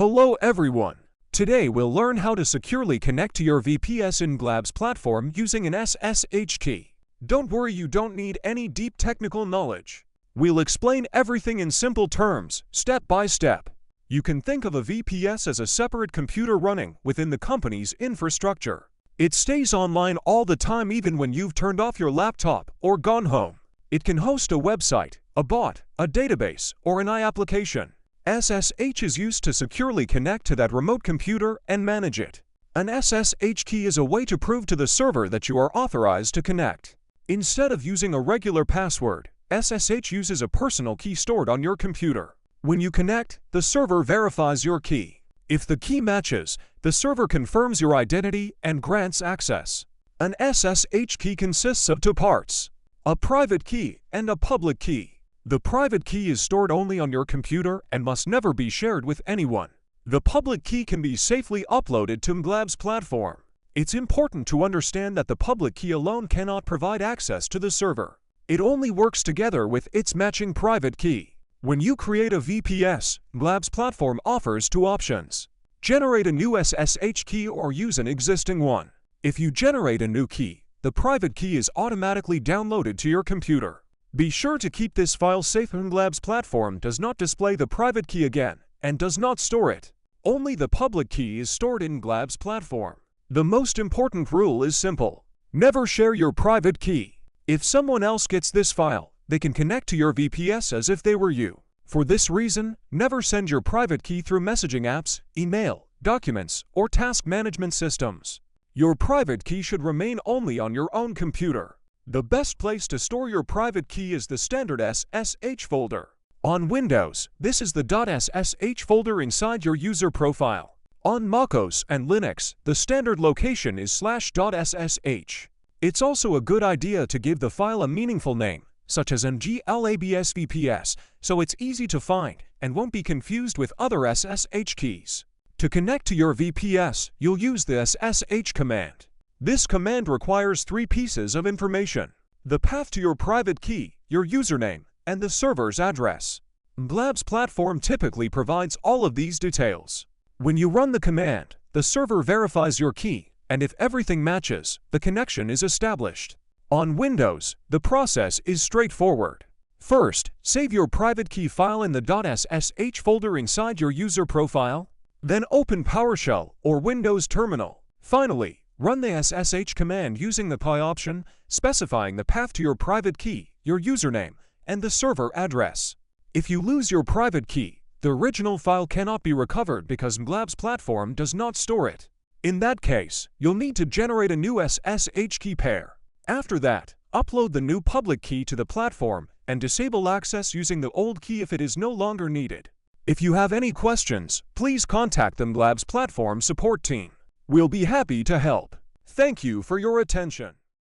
Hello everyone! Today we'll learn how to securely connect to your VPS in MGLabs Platform using an SSH key. Don't worry, you don't need any deep technical knowledge. We'll explain everything in simple terms, step by step. You can think of a VPS as a separate computer running within the company's infrastructure. It stays online all the time even when you've turned off your laptop or gone home. It can host a website, a bot, a database, or an application. SSH is used to securely connect to that remote computer and manage it. An SSH key is a way to prove to the server that you are authorized to connect. Instead of using a regular password, SSH uses a personal key stored on your computer. When you connect, the server verifies your key. If the key matches, the server confirms your identity and grants access. An SSH key consists of two parts: a private key and a public key. The private key is stored only on your computer and must never be shared with anyone. The public key can be safely uploaded to MGLabs Platform. It's important to understand that the public key alone cannot provide access to the server. It only works together with its matching private key. When you create a VPS, MGLabs Platform offers two options: generate a new SSH key or use an existing one. If you generate a new key, the private key is automatically downloaded to your computer. Be sure to keep this file safe. MGLabs Platform does not display the private key again and does not store it. Only the public key is stored in MGLabs Platform. The most important rule is simple: never share your private key. If someone else gets this file, they can connect to your VPS as if they were you. For this reason, never send your private key through messaging apps, email, documents, or task management systems. Your private key should remain only on your own computer. The best place to store your private key is the standard SSH folder. On Windows, this is the .ssh folder inside your user profile. On MacOS and Linux, the standard location is /.ssh. It's also a good idea to give the file a meaningful name, such as MGLabs VPS, so it's easy to find and won't be confused with other SSH keys. To connect to your VPS, you'll use the SSH command. This command requires three pieces of information: the path to your private key, your username, and the server's address. MGLabs Platform typically provides all of these details. When you run the command, the server verifies your key, and if everything matches, the connection is established. On Windows, the process is straightforward. First, save your private key file in the .ssh folder inside your user profile. Then open PowerShell or Windows Terminal. Finally, run the SSH command using the PI option, specifying the path to your private key, your username, and the server address. If you lose your private key, the original file cannot be recovered because MGLabs Platform does not store it. In that case, you'll need to generate a new SSH key pair. After that, upload the new public key to the platform and disable access using the old key if it is no longer needed. If you have any questions, please contact the MGLabs Platform support team. We'll be happy to help. Thank you for your attention.